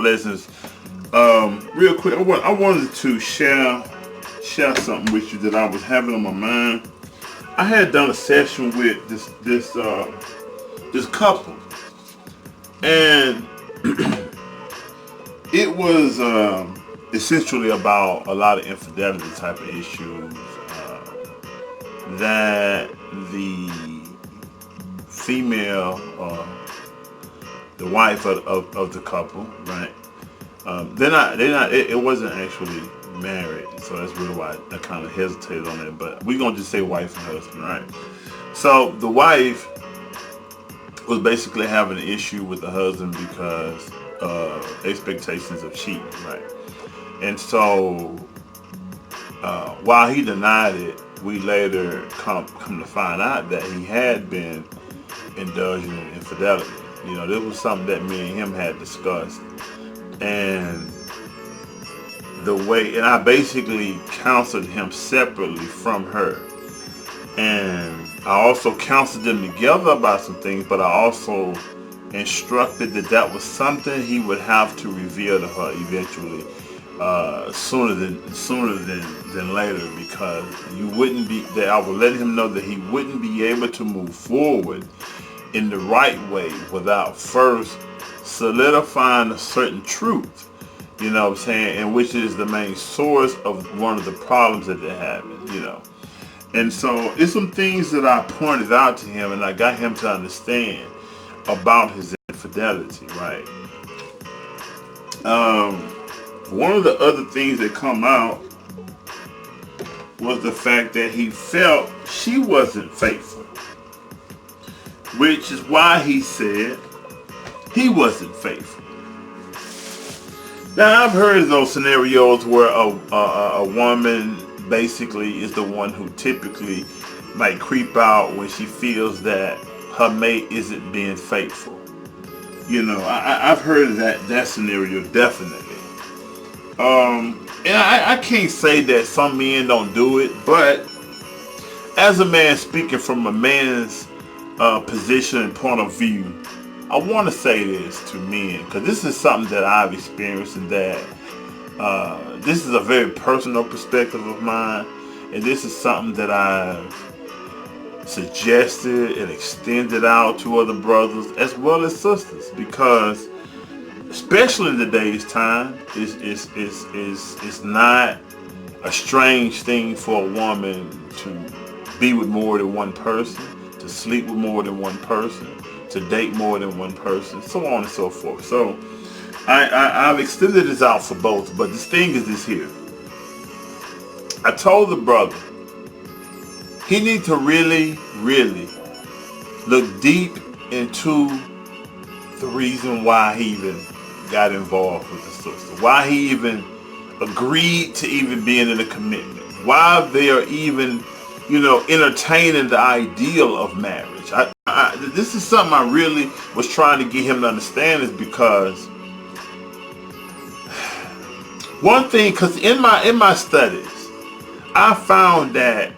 blessings. Real quick, I wanted to share something with you that I was having on my mind. I had done a session with this couple, and it was essentially about a lot of infidelity type of issues that the female, the wife of the couple, right? They're not. It wasn't actually married, so that's really why I kind of hesitated on it. But we're gonna just say wife and husband, right? So the wife was basically having an issue with the husband because of expectations of cheating, right? And so while he denied it, we later come to find out that he had been indulging in infidelity. You know, this was something that me and him had discussed, and I basically counseled him separately from her, and I also counseled them together about some things, but I also instructed that was something he would have to reveal to her eventually, sooner than later, because I would let him know that he wouldn't be able to move forward in the right way without first solidifying a certain truth, you know what I'm saying, and which is the main source of one of the problems that they're having, you know. And so it's some things that I pointed out to him and I got him to understand about his infidelity, right? One of the other things that come out was the fact that he felt she wasn't faithful, which is why he said he wasn't faithful. Now, I've heard of those scenarios where a woman basically is the one who typically might creep out when she feels that her mate isn't being faithful. You know, I've heard of that scenario, definitely. And I can't say that some men don't do it, but as a man speaking from a man's position and point of view, I want to say this to men, because this is something that I've experienced, and that this is a very personal perspective of mine, and this is something that I've suggested and extended out to other brothers as well as sisters, because especially in today's time, it's not a strange thing for a woman to be with more than one person, to sleep with more than one person, to date more than one person, so on and so forth. So I've extended this out for both, but this thing is this here. I told the brother he needs to really, really look deep into the reason why he even got involved with the sister, why he even agreed to even being in a commitment, why they are even, you know, entertaining the ideal of marriage. This is something I really was trying to get him to understand, is because one thing, because in my studies, I found that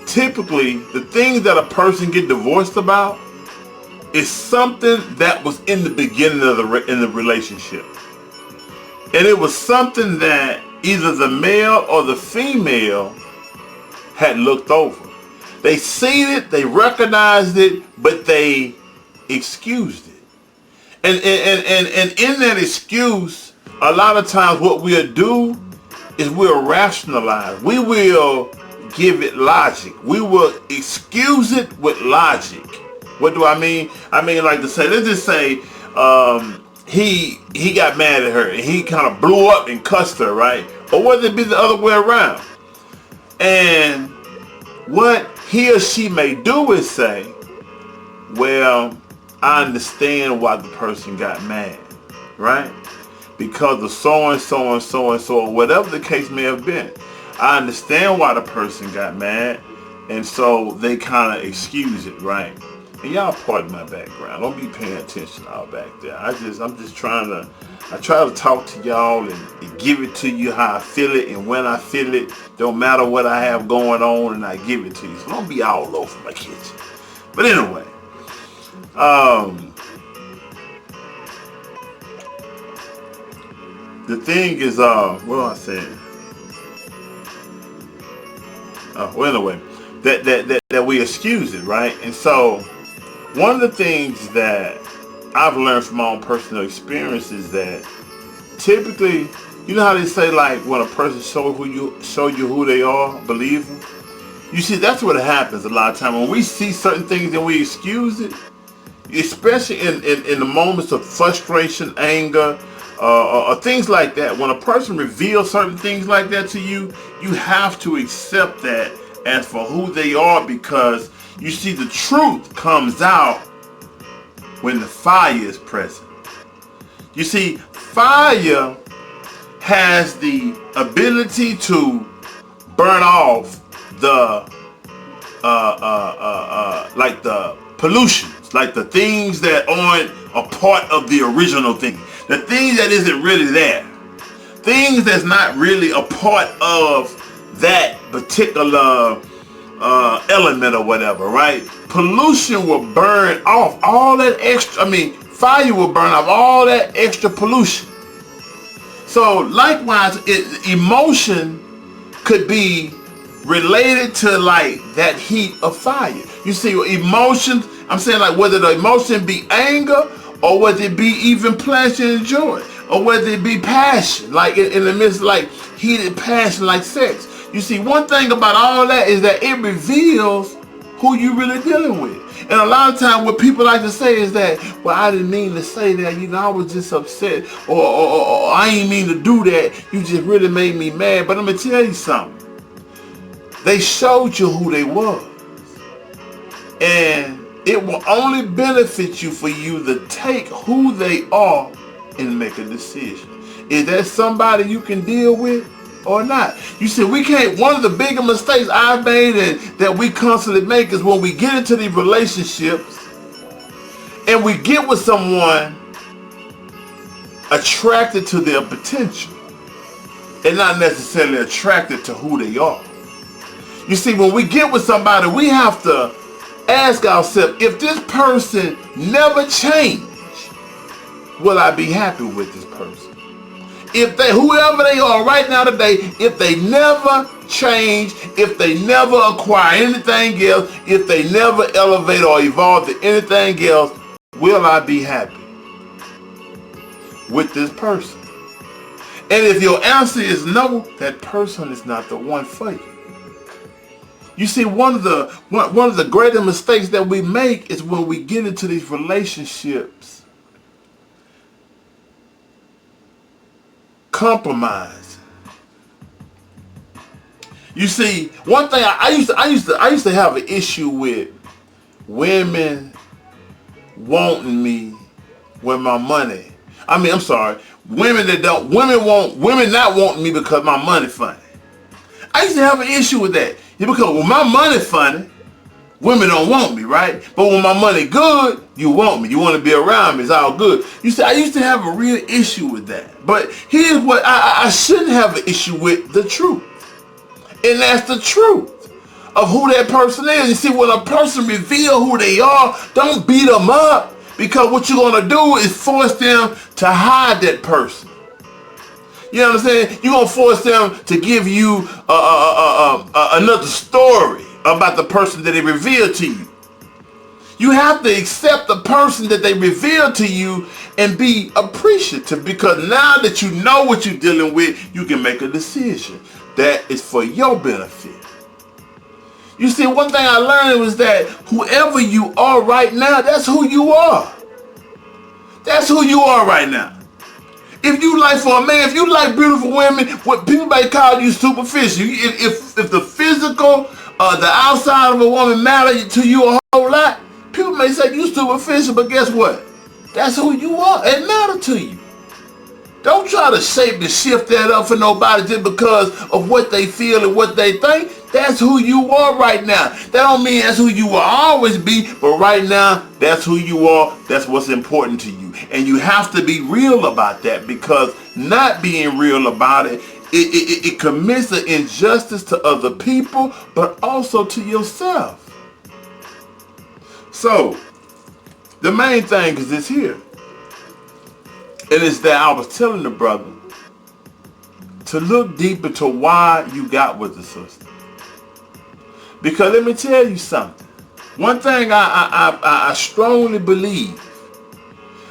typically the things that a person get divorced about is something that was in the beginning of the relationship, and it was something that either the male or the female had looked over. They seen it, they recognized it, but they excused it. And in that excuse, a lot of times what we'll do is we'll rationalize. We will give it logic. We will excuse it with logic. What do I mean? I mean, like to say, let's just say he got mad at her and he kind of blew up and cussed her, right? Or whether it be the other way around. And what he or she may do is say, well, I understand why the person got mad, right? Because of so and so and so and so, or whatever the case may have been. I understand why the person got mad, and so they kind of excuse it, right? And y'all pardon my background. Don't be paying attention all back there. I try to talk to y'all and give it to you how I feel it, and when I feel it, don't matter what I have going on, and I give it to you. So don't be all over my kitchen. But anyway, the thing is, what am I saying? Well, anyway, that we excuse it, right? And so, one of the things that I've learned from my own personal experience is that typically, you know how they say, like, when a person show you who they are, believe them. You see, that's what happens a lot of time when we see certain things and we excuse it, especially in the moments of frustration, anger, or things like that. When a person reveals certain things like that to you, you have to accept that as for who they are, because you see, the truth comes out when the fire is present. You see, fire has the ability to burn off the like the pollutions, like the things that aren't a part of the original thing, the thing that isn't really there, things that's not really a part of that particular element or whatever, right? Pollution will burn off all that extra, fire will burn off all that extra pollution. So likewise, emotion could be related to like that heat of fire. You see, emotions, I'm saying, like, whether the emotion be anger or whether it be even pleasure and joy, or whether it be passion, like in the midst of like heated passion like sex. You see, one thing about all that is that it reveals who you really dealing with. And a lot of times what people like to say is that, well, I didn't mean to say that, I was just upset, or I ain't mean to do that, you just really made me mad. But I'm going to tell you something. They showed you who they was. And it will only benefit you for you to take who they are and make a decision. Is that somebody you can deal with or not? You see, we can't, one of the bigger mistakes I've made and that we constantly make is when we get into these relationships and we get with someone attracted to their potential and not necessarily attracted to who they are. You see, when we get with somebody, we have to ask ourselves, if this person never changed, will I be happy with this person? If they, whoever they are right now today, if they never change, if they never acquire anything else, if they never elevate or evolve to anything else, will I be happy with this person? And if your answer is no, that person is not the one for you. You see, one of the greater mistakes that we make is when we get into these relationships compromise. You see, one thing I used to have an issue with women wanting me with my money. Women not wanting me because my money funny. I used to have an issue with that. Because when my money funny, women don't want me, right? But when my money good, you want me. You want to be around me. It's all good. You see, I used to have a real issue with that. But here's what I shouldn't have an issue with: the truth. And that's the truth of who that person is. You see, when a person reveals who they are, don't beat them up, because what you're going to do is force them to hide that person. You know what I'm saying? You're going to force them to give you another story about the person that they revealed to you. You have to accept the person that they revealed to you and be appreciative, because now that you know what you're dealing with, you can make a decision that is for your benefit. You see, one thing I learned was that whoever you are right now, that's who you are. That's who you are right now. If you like, for a man, if you like beautiful women, what people may call you superficial. If the physical, the outside of a woman matter to you a whole lot, people may say you superficial, but guess what? That's who you are. It matters to you. Don't try to shape and shift that up for nobody just because of what they feel and what they think. That's who you are right now. That don't mean that's who you will always be, but right now, that's who you are. That's what's important to you. And you have to be real about that, because not being real about it commits an injustice to other people, but also to yourself. So, the main thing is this here. And it's that I was telling the brother to look deep into why you got with the sister. Because let me tell you something. One thing I strongly believe,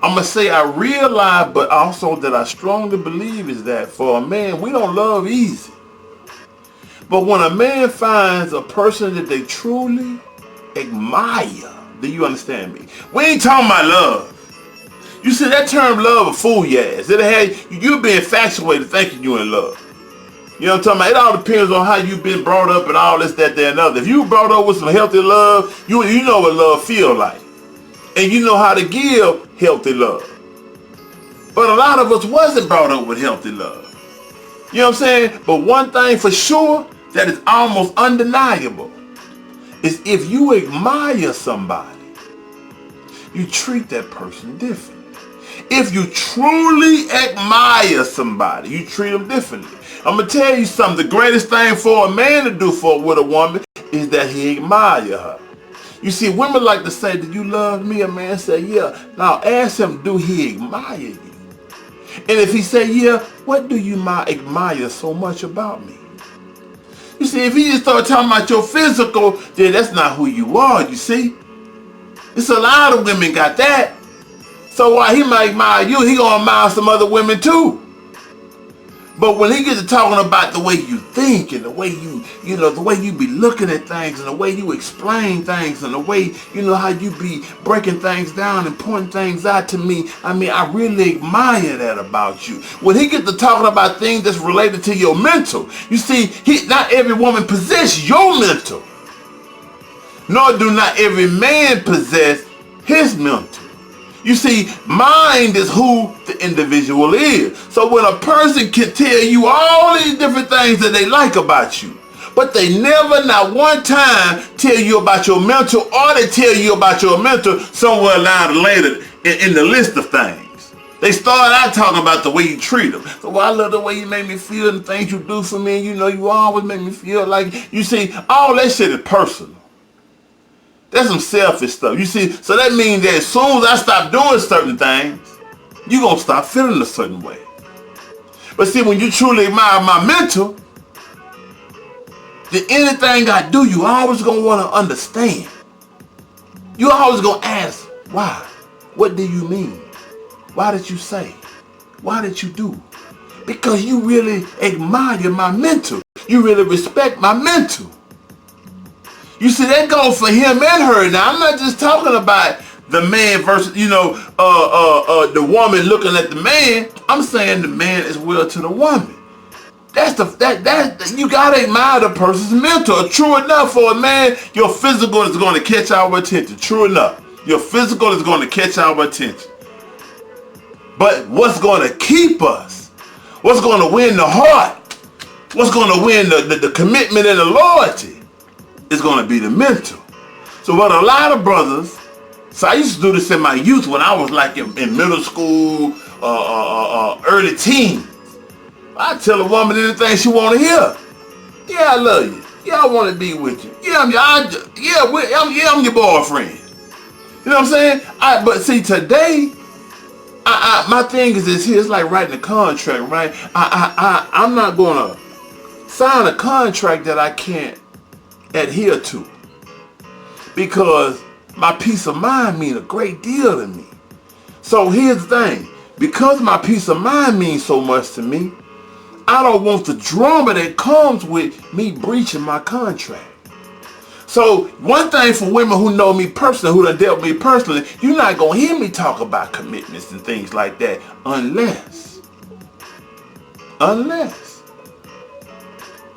I'm going to say I realize, but also that I strongly believe is that for a man, we don't love easy. But when a man finds a person that they truly admire, do you understand me? We ain't talking about love. You see, that term love will fool your ass. It'll have you be infatuated thinking you in love. You know what I'm talking about? It all depends on how you've been brought up and all this, that, and other. If you were brought up with some healthy love, you know what love feel like. And you know how to give healthy love. But a lot of us wasn't brought up with healthy love. You know what I'm saying? But one thing for sure that is almost undeniable is if you admire somebody, you treat that person differently. If you truly admire somebody, you treat them differently. I'm going to tell you something. The greatest thing for a man to do with a woman is that he admire her. You see, women like to say, do you love me? A man say, yeah. Now ask him, do he admire you? And if he say, yeah, what do you admire so much about me? You see, if he just start talking about your physical, then that's not who you are, you see. It's a lot of women got that. So while he might admire you, he gonna admire some other women too. But when he gets to talking about the way you think and the way the way you be looking at things and the way you explain things and the way, how you be breaking things down and pointing things out to me, I really admire that about you. When he gets to talking about things that's related to your mental, you see, not every woman possess your mental. Nor do not every man possess his mental. You see, mind is who the individual is. So when a person can tell you all these different things that they like about you, but they never, not one time, tell you about your mental, or they tell you about your mental somewhere along later in the list of things. They start out talking about the way you treat them. So, well, I love the way you make me feel and the things you do for me. You always make me feel like, you see, all that shit is personal. That's some selfish stuff. You see, so that means that as soon as I stop doing certain things, you're going to stop feeling a certain way. But see, when you truly admire my mental, then anything I do, you always going to want to understand. You always going to ask, why? What do you mean? Why did you say? Why did you do? Because you really admire my mental. You really respect my mental. You see, that goes for him and her. Now, I'm not just talking about the man versus, the woman looking at the man. I'm saying the man as well to the woman. You gotta admire the person's mental. True enough, for a man, your physical is going to catch our attention. True enough, your physical is going to catch our attention. But what's going to keep us? What's going to win the heart? What's going to win the commitment and the loyalty? It's going to be the mental. So what a lot of brothers, so I used to do this in my youth when I was like in middle school, early teens. I tell a woman anything she want to hear. Yeah, I love you. Yeah, I want to be with you. Yeah, I'm your boyfriend. You know what I'm saying? But see, today, my thing is this here. It's like writing a contract, right? I'm not going to sign a contract that I can't adhere to, because my peace of mind means a great deal to me. So here's the thing, because my peace of mind means so much to me, I don't want the drama that comes with me breaching my contract. So one thing for women who know me personally, who done dealt with me personally, you're not going to hear me talk about commitments and things like that unless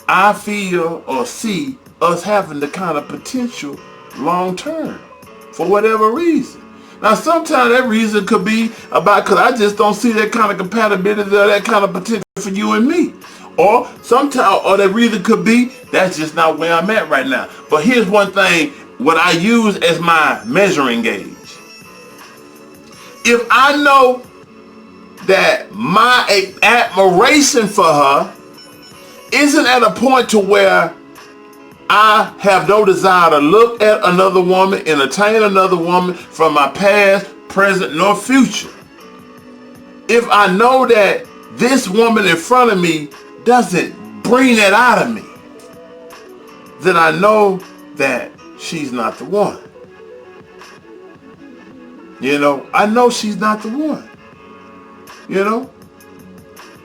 I feel or see us having the kind of potential long term for whatever reason. Now sometimes that reason could be about because I just don't see that kind of compatibility or that kind of potential for you and me. Or sometimes, or that reason could be that's just not where I'm at right now. But here's one thing, what I use as my measuring gauge. If I know that my admiration for her isn't at a point to where I have no desire to look at another woman, entertain another woman from my past, present, nor future. If I know that this woman in front of me doesn't bring that out of me, then I know that she's not the one. You know, I know she's not the one. You know,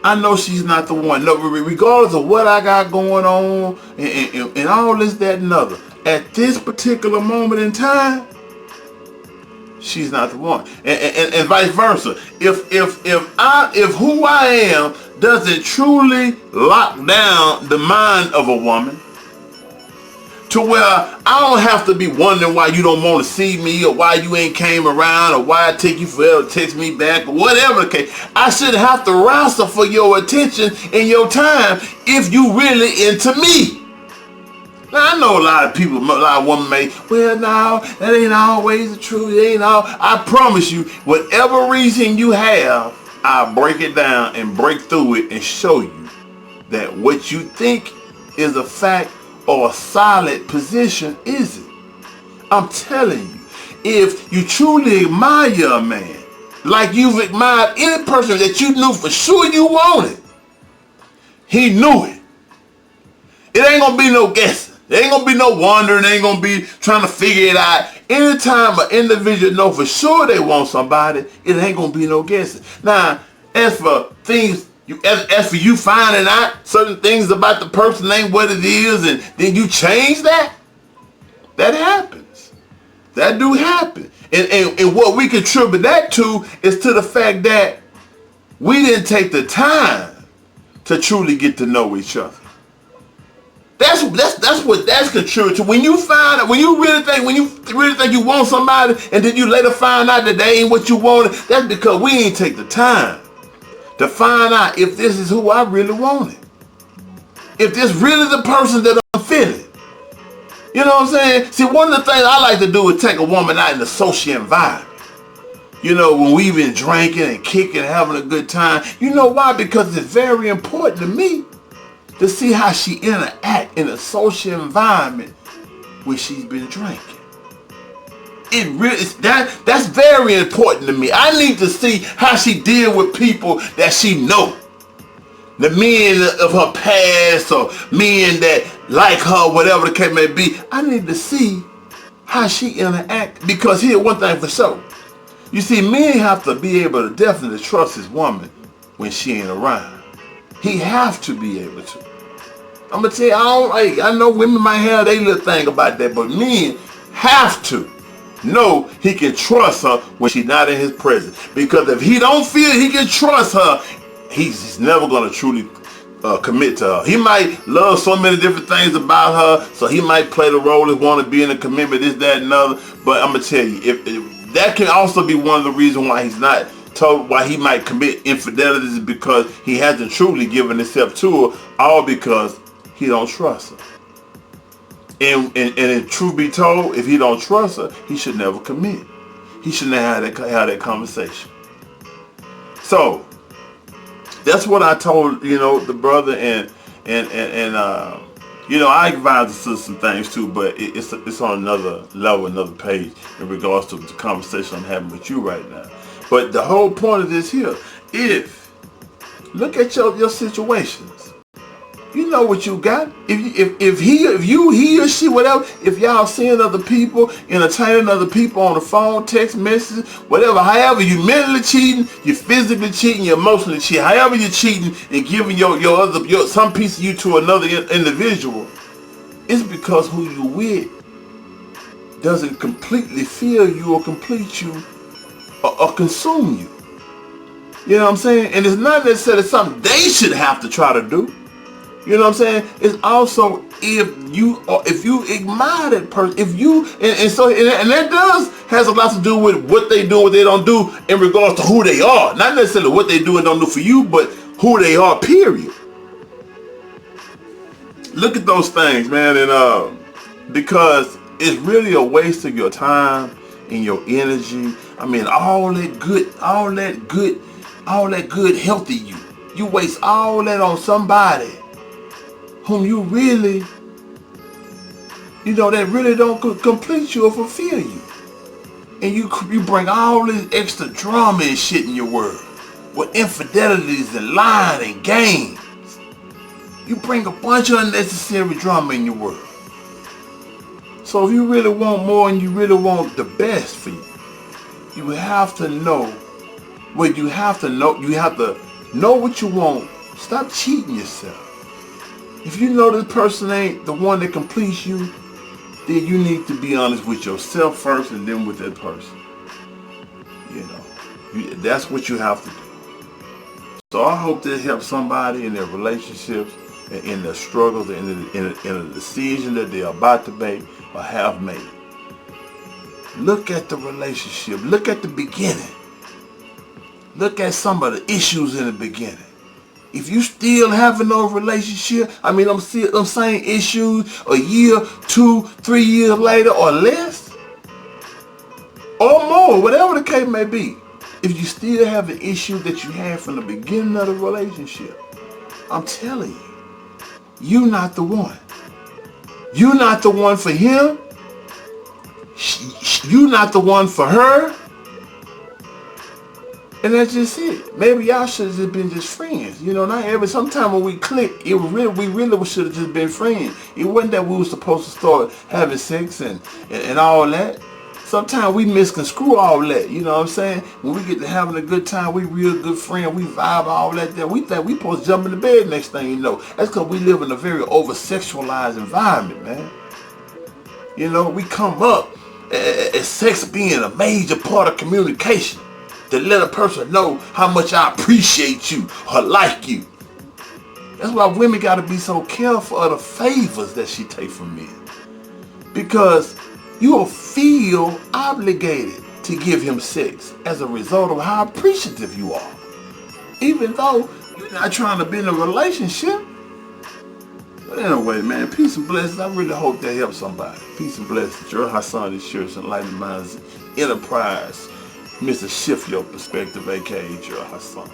I know she's not the one. No, regardless of what I got going on and all this, that, and other. At this particular moment in time, she's not the one. And vice versa. If who I am doesn't truly lock down the mind of a woman, to where I don't have to be wondering why you don't want to see me, or why you ain't came around, or why it take you forever to text me back, or whatever the case. I shouldn't have to wrestle for your attention and your time if you really into me. Now, I know a lot of people, a lot of women may, well, no, that ain't always the truth. It ain't all. I promise you, whatever reason you have, I'll break it down and break through it and show you that what you think is a fact or a solid position isn't. I'm telling you, if you truly admire a man, like you've admired any person that you knew for sure you wanted, he knew it. It ain't gonna be no guessing. There ain't gonna be no wondering. There ain't gonna be trying to figure it out. Anytime an individual know for sure they want somebody, it ain't gonna be no guessing. Now, as for things, as for you finding out certain things about the person ain't what it is, and then you change that, that happens. That do happen. And what we contribute that to is to the fact that we didn't take the time to truly get to know each other. That's what that's contributed to. When you find out, when you really think you want somebody, and then you later find out that they ain't what you wanted, that's because we ain't take the time to find out if this is who I really wanted. If this really the person that I'm feeling. You know what I'm saying? See, one of the things I like to do is take a woman out in the social environment. You know, when we've been drinking and kicking and having a good time. You know why? Because it's very important to me to see how she interact in a social environment where she's been drinking. It really that's very important to me. I need to see how she deal with people that she know. The men of her past, or men that like her, whatever the case may be. I need to see how she interact, because here's one thing for sure. You see, men have to be able to definitely trust his woman when she ain't around. He have to be able to. I'm gonna tell you, I know women might have their little thing about that, but men have to know he can trust her when she's not in his presence. Because if he don't feel he can trust her, he's never gonna truly commit to her. He might love so many different things about her, so he might play the role as want to be in a commitment, this, that, and other. But I'm gonna tell you, if that can also be one of the reasons why he's not told, why he might commit infidelity, is because he hasn't truly given himself to her, all because he don't trust her. And if truth be told, if he don't trust her, he should never commit. He shouldn't have that conversation. So that's what I told, the brother, and I advise the sister some things too, but it's on another level, another page in regards to the conversation I'm having with you right now. But the whole point of this here, look at your situations. You know what you got. If he or she, whatever, if y'all seeing other people, entertaining other people on the phone, text messages, whatever, however you mentally cheating, you physically cheating, you emotionally cheating, however you're cheating and giving your some piece of you to another individual, it's because who you with doesn't completely fill you or complete you or consume you. You know what I'm saying? And it's not necessarily something they should have to try to do. You know what I'm saying? It's also if you admire that person, if you and that has a lot to do with what they do, what they don't do in regards to who they are. Not necessarily what they do and don't do for you, but who they are, period. Look at those things, man, and because it's really a waste of your time and your energy. I mean, all that good healthy you. You waste all that on somebody whom you really, that really don't complete you or fulfill you. And you bring all this extra drama and shit in your world with infidelities and lying and games. You bring a bunch of unnecessary drama in your world. So if you really want more and you really want the best for you, you have to know what you have to know. You have to know what you want. Stop cheating yourself. If you know this person ain't the one that completes you, then you need to be honest with yourself first and then with that person. That's what you have to do. So I hope that helps somebody in their relationships, and in their struggles, and in a decision that they're about to make or have made. Look at the relationship. Look at the beginning. Look at some of the issues in the beginning. If you still having no relationship, I'm saying issues a year, 2, 3 years later or less, or more, whatever the case may be. If you still have the issue that you had from the beginning of the relationship, I'm telling you, you're not the one. You're not the one for him. You're not the one for her. And that's just it. Maybe y'all should have just been just friends. Sometime when we click, we really should have just been friends. It wasn't that we were supposed to start having sex and all that. Sometimes we misconstrue all that, you know what I'm saying? When we get to having a good time, we real good friend, we vibe, all that. We think we supposed to jump into bed next thing you know. That's because we live in a very over-sexualized environment, man. We come up as sex being a major part of communication to let a person know how much I appreciate you or like you. That's why women got to be so careful of the favors that she take from men. Because you'll feel obligated to give him sex as a result of how appreciative you are. Even though you're not trying to be in a relationship. But anyway, man, peace and blessings. I really hope that helps somebody. Peace and blessings. Your Hassan Insurance and Enlightened Minds Enterprise. Mr. Shift Your Perspective, a.k.a. Your Hassan.